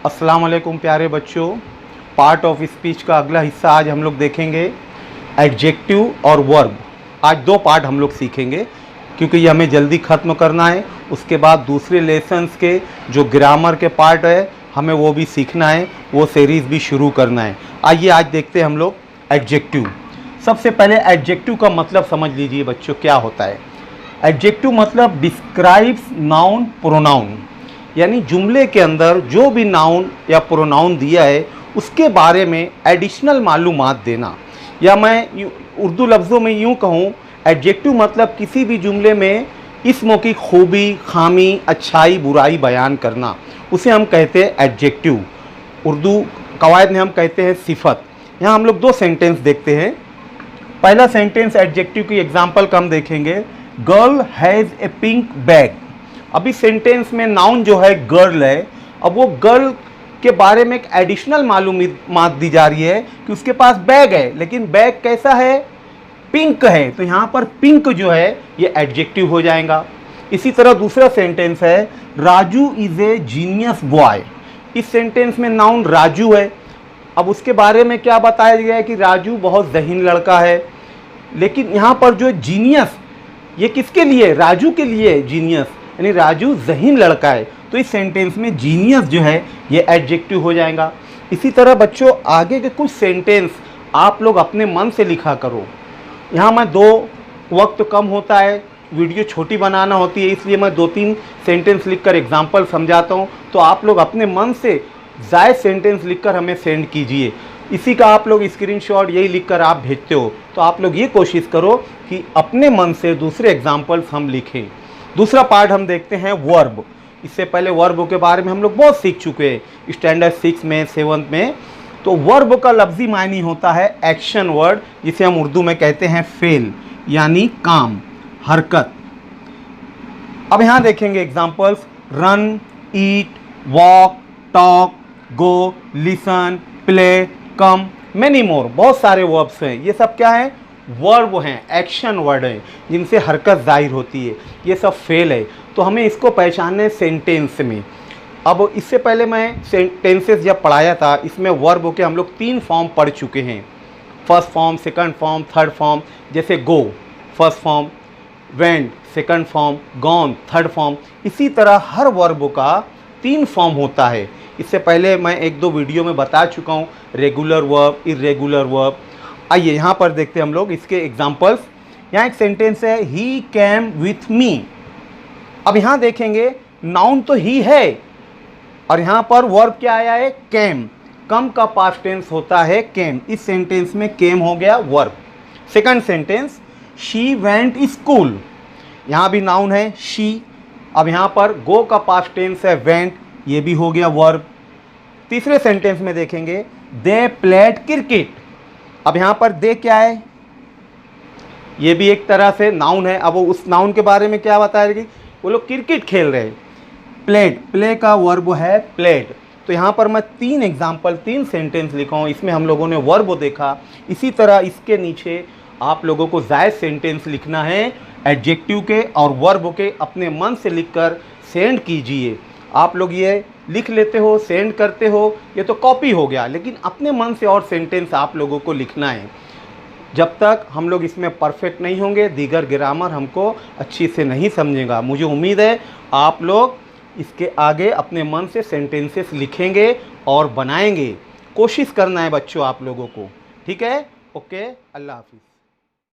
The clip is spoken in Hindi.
अस्सलाम वालेकुम प्यारे बच्चों। पार्ट ऑफ स्पीच का अगला हिस्सा आज हम लोग देखेंगे एडजेक्टिव और वर्ब। आज दो पार्ट हम लोग सीखेंगे क्योंकि ये हमें जल्दी ख़त्म करना है। उसके बाद दूसरे लेसन्स के जो ग्रामर के पार्ट है हमें वो भी सीखना है, वो सीरीज़ भी शुरू करना है। आइए आज देखते हैं हम लोग एडजेक्टिव। सबसे पहले एडजेक्टिव का मतलब समझ लीजिए बच्चों क्या होता है। एडजेक्टिव मतलब डिस्क्राइब्स नाउन प्रोनाउन, यानी जुमले के अंदर जो भी नाउन या प्रोनाउन दिया है उसके बारे में एडिशनल मालूमात देना, या मैं उर्दू लफ्ज़ों में यूँ कहूँ एडजेक्टिव मतलब किसी भी जुमले में इस्मों की खूबी, खामी, अच्छाई, बुराई बयान करना, उसे हम कहते हैं एडजेक्टिव। उर्दू कवायद में हम कहते हैं सिफत। यहाँ हम लोग दो सेंटेंस देखते हैं। पहला सेंटेंस एडजेक्टिव की एग्जाम्पल का हम देखेंगे, girl has a pink bag. अभी सेंटेंस में नाउन जो है गर्ल है, अब वो गर्ल के बारे में एक एडिशनल मालूमात दी जा रही है कि उसके पास बैग है, लेकिन बैग कैसा है, पिंक है। तो यहाँ पर पिंक जो है ये एडजेक्टिव हो जाएगा। इसी तरह दूसरा सेंटेंस है, Raju is a genius boy. इस सेंटेंस में नाउन राजू है। अब उसके बारे में क्या बताया गया है कि राजू बहुत ज़हीन लड़का है, लेकिन यहाँ पर जो जीनियस ये किसके लिए, राजू के लिए जीनियस, यानी राजू ज़हीन लड़का है। तो इस सेंटेंस में जीनियस जो है ये एडजेक्टिव हो जाएगा। इसी तरह बच्चों आगे के कुछ सेंटेंस आप लोग अपने मन से लिखा करो। यहाँ मैं वक्त कम होता है, वीडियो छोटी बनाना होती है, इसलिए मैं 2-3 सेंटेंस लिखकर एग्जाम्पल समझाता हूँ। तो आप लोग अपने मन से जायज़ सेंटेंस लिखकर हमें सेंड कीजिए। इसी का आप लोग स्क्रीनशॉट यही लिखकर आप भेजते हो। तो आप लोग ये कोशिश करो कि अपने मन से दूसरे एग्जाम्पल्स हम लिखें। दूसरा पार्ट हम देखते हैं वर्ब। इससे पहले वर्ब के बारे में हम लोग बहुत सीख चुके हैं स्टैंडर्ड 6 में, 7 में। तो वर्ब का लफ्ज़ी मायने होता है एक्शन वर्ड, जिसे हम उर्दू में कहते हैं फेल, यानी काम, हरकत। अब यहाँ देखेंगे एग्जाम्पल्स, रन, ईट, वॉक, टॉक, गो, लिसन, प्ले, कम, मैनी मोर। बहुत सारे वर्ब्स हैं। ये सब क्या है, वर्ब हैं, एक्शन वर्ड हैं जिनसे हरकत जाहिर होती है। ये सब फेल है, तो हमें इसको पहचानना सेंटेंस में। अब इससे पहले मैं सेंटेंसेस जब पढ़ाया था, इसमें वर्ब के हम लोग 3 फॉर्म पढ़ चुके हैं, first form, second form, third form. जैसे go first form, went second form, gone third form. इसी तरह हर वर्ब का 3 फॉर्म होता है। इससे पहले मैं 1-2 वीडियो में बता चुका हूँ, रेगुलर वर्ब, इर्रेगुलर वर्ब। आइए यहाँ पर देखते हैं हम लोग इसके एग्जाम्पल्स। यहाँ एक सेंटेंस है, ही कैम विथ मी। अब यहाँ देखेंगे नाउन तो ही है और यहाँ पर वर्ब क्या आया है, कैम। कम का पास्ट टेंस होता है कैम। इस सेंटेंस में कैम हो गया verb. Second sentence, she went school. यहाँ भी नाउन है शी। अब यहाँ पर गो का पास्ट टेंस है वेंट, ये भी हो गया वर्ब। तीसरे सेंटेंस में देखेंगे, दे प्लेड क्रिकेट। अब यहाँ पर दे क्या है, ये भी एक तरह से नाउन है। अब वो उस नाउन के बारे में क्या बताएगी, वो लोग क्रिकेट खेल रहे हैं। प्लेड, प्ले का वर्ब है प्लेड। तो यहाँ पर मैं 3 एग्जाम्पल, 3 सेंटेंस लिखा हूँ। इसमें हम लोगों ने वर्ब देखा। इसी तरह इसके नीचे आप लोगों को जायज़ सेंटेंस लिखना है एडजेक्टिव के और वर्ब के। अपने मन से लिखकर सेंड कीजिए। आप लोग ये लिख लेते हो, सेंड करते हो, ये तो कॉपी हो गया, लेकिन अपने मन से और सेंटेंस आप लोगों को लिखना है। जब तक हम लोग इसमें परफेक्ट नहीं होंगे, दीगर ग्रामर हमको अच्छी से नहीं समझेगा। मुझे उम्मीद है आप लोग इसके आगे अपने मन से सेंटेंसेस लिखेंगे और बनाएंगे। कोशिश करना है बच्चों आप लोगों को, ठीक है। ओके, अल्लाह हाफिज़।